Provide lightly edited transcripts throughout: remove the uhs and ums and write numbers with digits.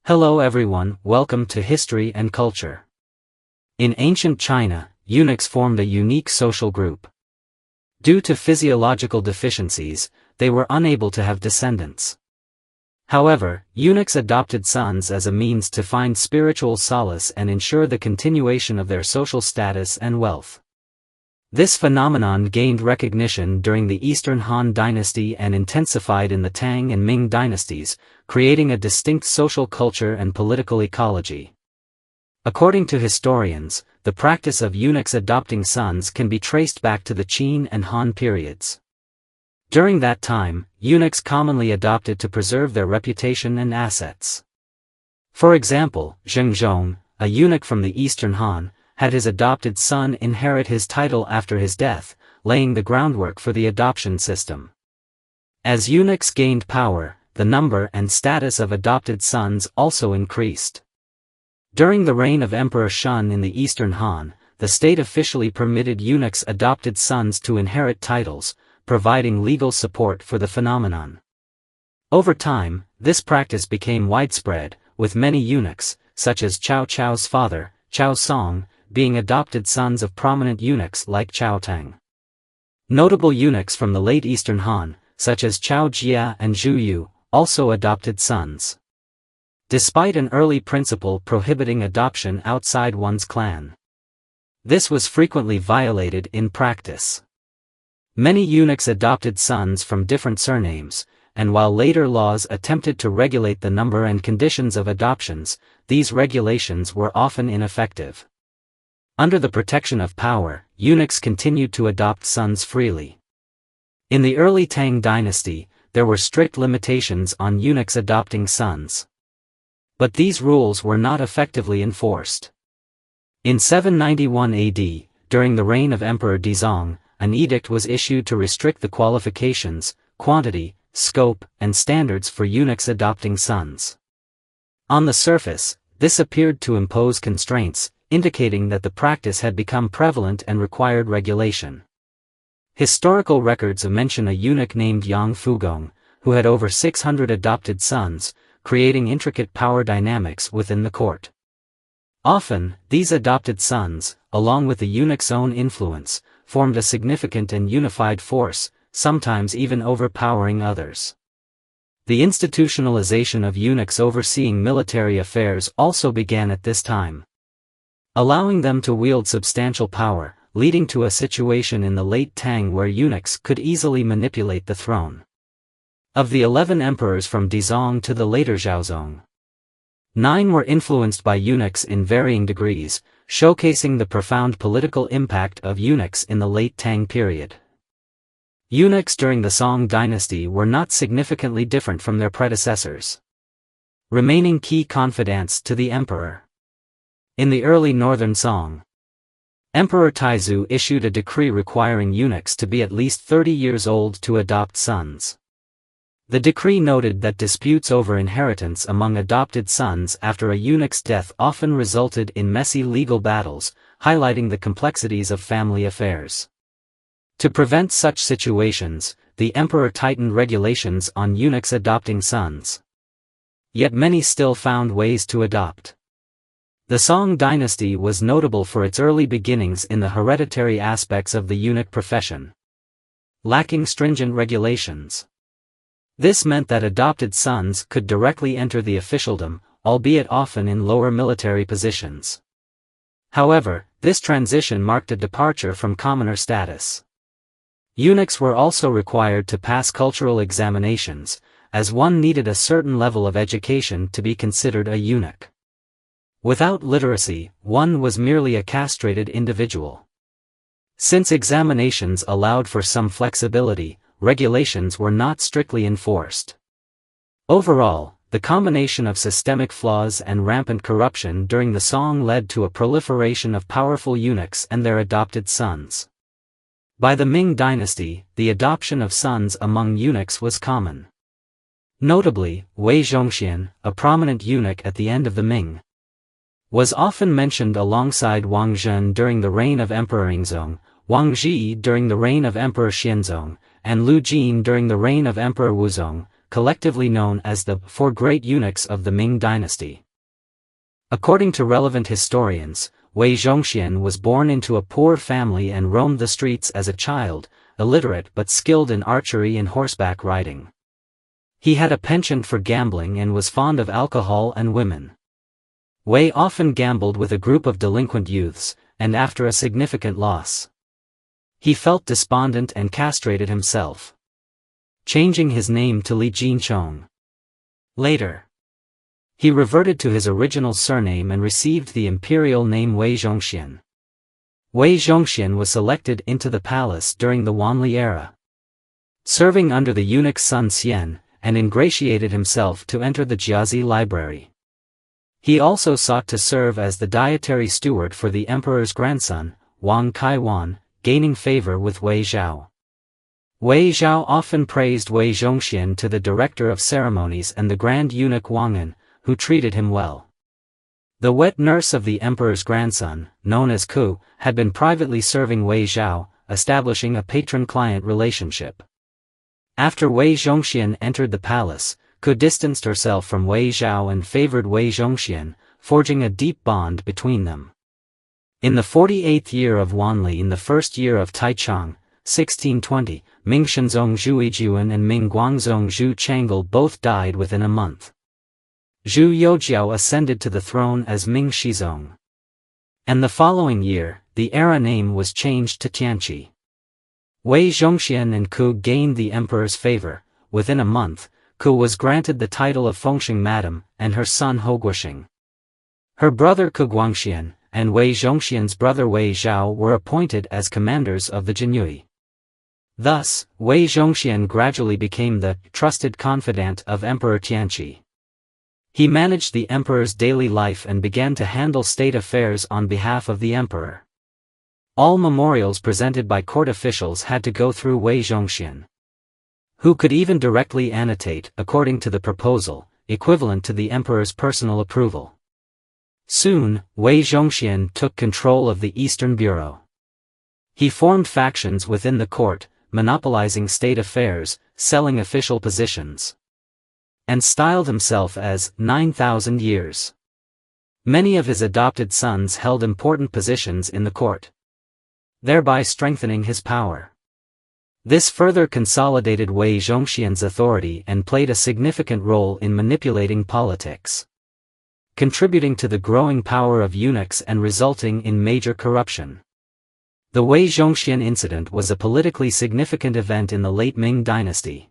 Hello everyone, welcome to History and Culture. In ancient China, eunuchs formed a unique social group. Due to physiological deficiencies, they were unable to have descendants. However, eunuchs adopted sons as a means to find spiritual solace and ensure the continuation of their social status and wealth. This phenomenon gained recognition during the Eastern Han Dynasty and intensified in the Tang and Ming dynasties, creating a distinct social culture and political ecology. According to historians, the practice of eunuchs adopting sons can be traced back to the Qing and Han periods. During that time, eunuchs commonly adopted to preserve their reputation and assets. For example, Zhongxian, a eunuch from the Eastern Han, had his adopted son inherit his title after his death, laying the groundwork for the adoption system. As eunuchs gained power, the number and status of adopted sons also increased. During the reign of Emperor Shun in the Eastern Han, the state officially permitted eunuchs' adopted sons to inherit titles, providing legal support for the phenomenon. Over time, this practice became widespread, with many eunuchs, such as Cao Cao's father, Cao Song, being adopted sons of prominent eunuchs like Tang. Notable eunuchs from the late Eastern Han, such as Cao Jia and Zhu Yu, also adopted sons. Despite an early principle prohibiting adoption outside one's clan, this was frequently violated in practice. Many eunuchs adopted sons from different surnames, and while later laws attempted to regulate the number and conditions of adoptions, these regulations were often ineffective. Under the protection of power, eunuchs continued to adopt sons freely. In the early Tang dynasty, there were strict limitations on eunuchs adopting sons. But these rules were not effectively enforced. In 791 AD, during the reign of Emperor Dizong, an edict was issued to restrict the qualifications, quantity, scope, and standards for eunuchs adopting sons. On the surface, this appeared to impose constraints, indicating that the practice had become prevalent and required regulation. Historical records mention a eunuch named Yang Fugong, who had over 600 adopted sons, creating intricate power dynamics within the court. Often, these adopted sons, along with the eunuch's own influence, formed a significant and unified force, sometimes even overpowering others. The institutionalization of eunuchs overseeing military affairs also began at this time, allowing them to wield substantial power, leading to a situation in the late Tang where eunuchs could easily manipulate the throne. Of the 11 emperors from Dizong to the later Zhaozong, 9 were influenced by eunuchs in varying degrees, showcasing the profound political impact of eunuchs in the late Tang period. Eunuchs during the Song dynasty were not significantly different from their predecessors, remaining key confidants to the emperor. In the early northern Song, Emperor Taizu issued a decree requiring eunuchs to be at least 30 years old to adopt sons. The decree noted that disputes over inheritance among adopted sons after a eunuch's death often resulted in messy legal battles, highlighting the complexities of family affairs. To prevent such situations, the emperor tightened regulations on eunuchs adopting sons. Yet many still found ways to adopt. The Song dynasty was notable for its early beginnings in the hereditary aspects of the eunuch profession, lacking stringent regulations. This meant that adopted sons could directly enter the officialdom, albeit often in lower military positions. However, this transition marked a departure from commoner status. Eunuchs were also required to pass cultural examinations, as one needed a certain level of education to be considered a eunuch. Without literacy, one was merely a castrated individual. Since examinations allowed for some flexibility, regulations were not strictly enforced. Overall, the combination of systemic flaws and rampant corruption during the Song led to a proliferation of powerful eunuchs and their adopted sons. By the Ming dynasty, the adoption of sons among eunuchs was common. Notably, Wei Zhongxian, a prominent eunuch at the end of the Ming, was often mentioned alongside Wang Zhen during the reign of Emperor Yingzong, Wang Zhi during the reign of Emperor Qianlong, and Lu Jin during the reign of Emperor Wuzong, collectively known as the Four Great Eunuchs of the Ming Dynasty. According to relevant historians, Wei Zhongxian was born into a poor family and roamed the streets as a child, illiterate but skilled in archery and horseback riding. He had a penchant for gambling and was fond of alcohol and women. Wei often gambled with a group of delinquent youths, and after a significant loss, he felt despondent and castrated himself, changing his name to Li Jinchong. Later, he reverted to his original surname and received the imperial name Wei Zhongxian. Wei Zhongxian was selected into the palace during the Wanli era, serving under the eunuch Sun Xian, and ingratiated himself to enter the Jiazi library. He also sought to serve as the dietary steward for the emperor's grandson, Wang Kaiwan, gaining favor with Wei Zhao. Wei Zhao often praised Wei Zhongxian to the director of ceremonies and the grand eunuch Wang'an, who treated him well. The wet nurse of the emperor's grandson, known as Ku, had been privately serving Wei Zhao, establishing a patron-client relationship. After Wei Zhongxian entered the palace, Ku distanced herself from Wei Zhao and favored Wei Zhongxian, forging a deep bond between them. In the 48th year of Wanli in the first year of Taichang, 1620, Ming Shenzong Zhuijuan and Ming Guangzong Zhu Changle both died within a month. Zhu Youjiao ascended to the throne as Ming Shizong. And the following year, the era name was changed to Tianqi. Wei Zhongxian and Ku gained the emperor's favor. Within a month, Ku was granted the title of Fengxing Madam, and her son Hoguoxing. Her brother Ku Guangxian, and Wei Zhongxian's brother Wei Zhao were appointed as commanders of the Jinyui. Thus, Wei Zhongxian gradually became the trusted confidant of Emperor Tianqi. He managed the emperor's daily life and began to handle state affairs on behalf of the emperor. All memorials presented by court officials had to go through Wei Zhongxian, who could even directly annotate, according to the proposal, equivalent to the emperor's personal approval. Soon, Wei Zhongxian took control of the Eastern Bureau. He formed factions within the court, monopolizing state affairs, selling official positions, and styled himself as 9,000 years. Many of his adopted sons held important positions in the court, thereby strengthening his power. This further consolidated Wei Zhongxian's authority and played a significant role in manipulating politics, contributing to the growing power of eunuchs and resulting in major corruption. The Wei Zhongxian incident was a politically significant event in the late Ming dynasty.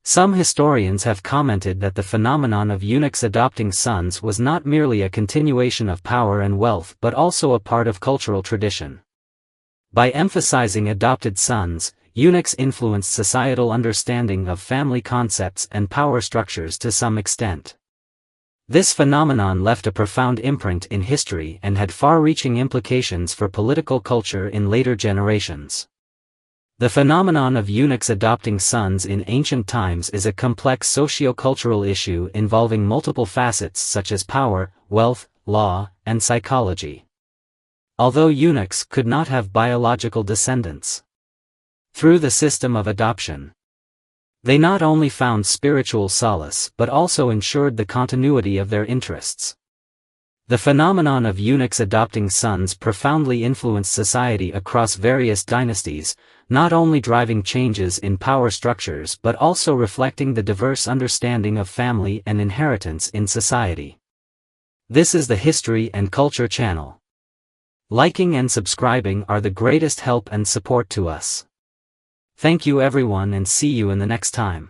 Some historians have commented that the phenomenon of eunuchs adopting sons was not merely a continuation of power and wealth but also a part of cultural tradition. By emphasizing adopted sons, eunuchs influenced societal understanding of family concepts and power structures to some extent. This phenomenon left a profound imprint in history and had far-reaching implications for political culture in later generations. The phenomenon of eunuchs adopting sons in ancient times is a complex sociocultural issue involving multiple facets such as power, wealth, law, and psychology. Although eunuchs could not have biological descendants through the system of adoption, they not only found spiritual solace but also ensured the continuity of their interests. The phenomenon of eunuchs adopting sons profoundly influenced society across various dynasties, not only driving changes in power structures but also reflecting the diverse understanding of family and inheritance in society. This is the History and Culture channel. Liking and subscribing are the greatest help and support to us. Thank you everyone and see you in the next time.